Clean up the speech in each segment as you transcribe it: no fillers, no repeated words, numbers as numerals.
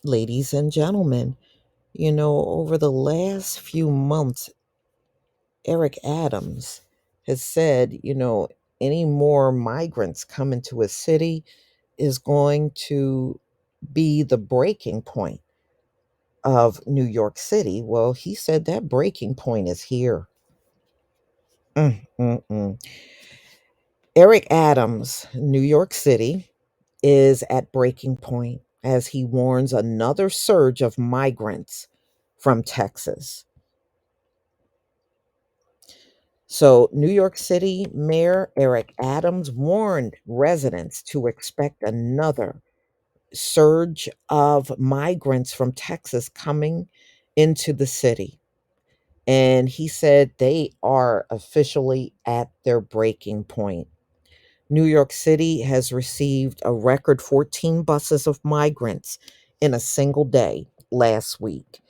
Ladies and gentlemen, over the last few months, Eric Adams has said, any more migrants coming to a city is going to be the breaking point of New York City. Well, he said that breaking point is here. Mm. Eric Adams, New York City, is at breaking point as he warns another surge of migrants from Texas. So, New York City Mayor Eric Adams warned residents to expect another surge of migrants from Texas coming into the city. And he said they are officially at their breaking point. New York City has received a record 14 buses of migrants in a single day last week,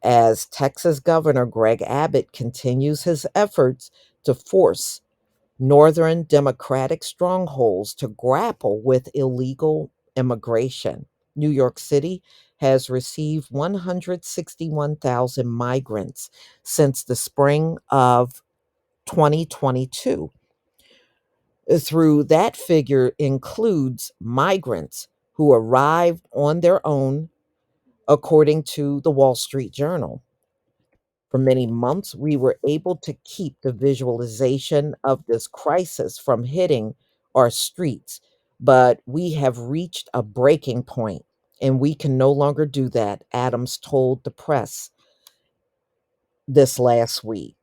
as Texas Governor Greg Abbott continues his efforts to force northern Democratic strongholds to grapple with illegal immigration. New York City has received 161,000 migrants since the spring of 2022. Through that figure includes migrants who arrived on their own, according to the Wall Street Journal. For many months, we were able to keep the visualization of this crisis from hitting our streets, but we have reached a breaking point, and we can no longer do that, Adams told the press this last week.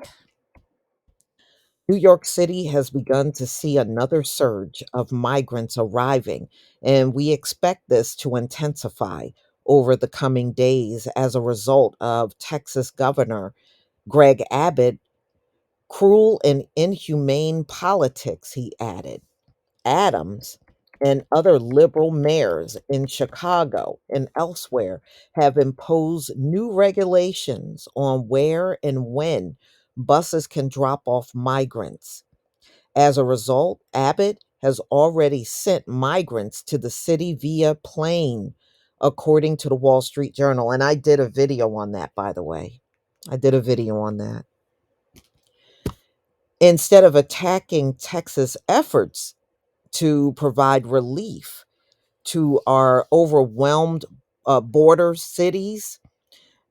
New York City has begun to see another surge of migrants arriving, and we expect this to intensify over the coming days as a result of Texas Governor Greg Abbott cruel and inhumane politics, he added. Adams and other liberal mayors in Chicago and elsewhere have imposed new regulations on where and when buses can drop off migrants. As a result, Abbott has already sent migrants to the city via plane, according to the Wall Street Journal. And I did a video on that, by the way. I did a video on that. Instead of attacking Texas' efforts to provide relief to our overwhelmed border cities,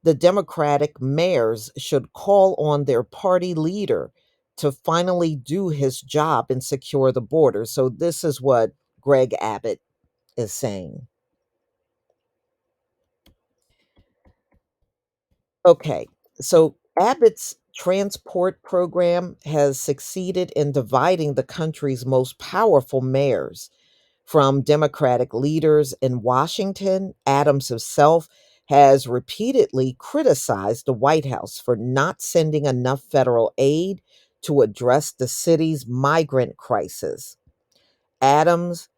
the Democratic mayors should call on their party leader to finally do his job and secure the border. So, this is what Greg Abbott is saying. Okay, so Abbott's transport program has succeeded in dividing the country's most powerful mayors from Democratic leaders in Washington. Adams himself has repeatedly criticized the White House for not sending enough federal aid to address the city's migrant crisis. Adams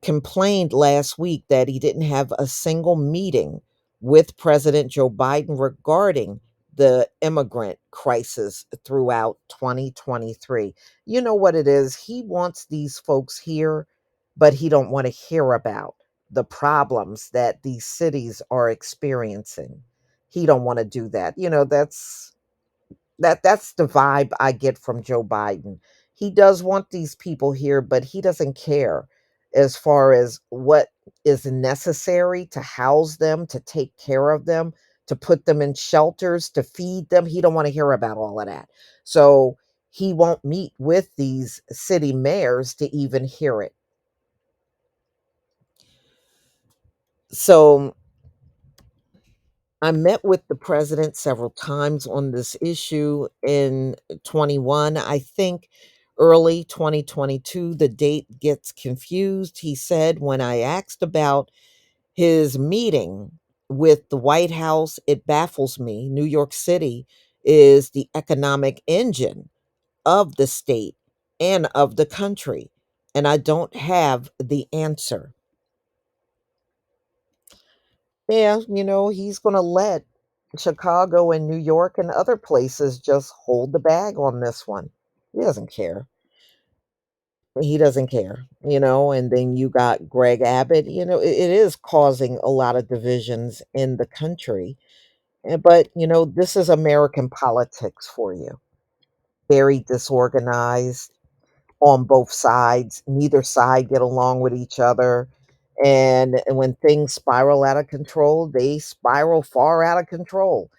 complained last week that he didn't have a single meeting with President Joe Biden regarding the immigrant crisis throughout 2023. You know what it is? He wants these folks here, but he don't want to hear about the problems that these cities are experiencing. He don't want to do that. That's the vibe I get from Joe Biden. He does want these people here, but he doesn't care as far as what is necessary to house them, to take care of them, to put them in shelters, to feed them. He don't want to hear about all of that. So he won't meet with these city mayors to even hear it. So I met with the president several times on this issue in 21. I think early 2022, the date gets confused. He said when I asked about his meeting with the White House, it baffles me. New York City is the economic engine of the state and of the country, and I don't have the answer. Yeah, he's going to let Chicago and New York and other places just hold the bag on this one. He doesn't care. He doesn't care, and then you got Greg Abbott. It is causing a lot of divisions in the country. But, this is American politics for you. Very disorganized on both sides. Neither side get along with each other. And when things spiral out of control, they spiral far out of control.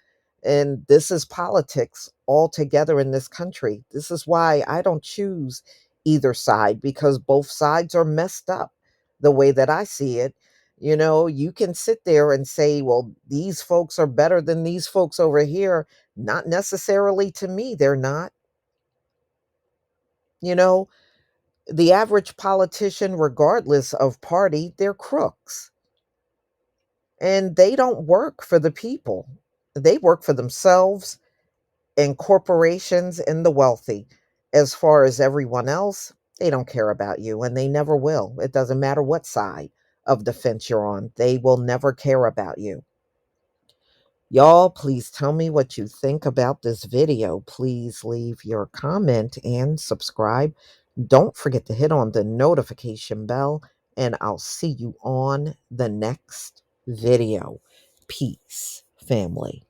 And this is politics altogether in this country. This is why I don't choose either side, because both sides are messed up the way that I see it. You can sit there and say, well, these folks are better than these folks over here. Not necessarily. To me, they're not. You know, the average politician, regardless of party, they're crooks. And they don't work for the people. They work for themselves and corporations and the wealthy. As far as everyone else, they don't care about you and they never will. It doesn't matter what side of the fence you're on, they will never care about you. Y'all, please tell me what you think about this video. Please leave your comment and subscribe. Don't forget to hit on the notification bell, and I'll see you on the next video. Peace, family.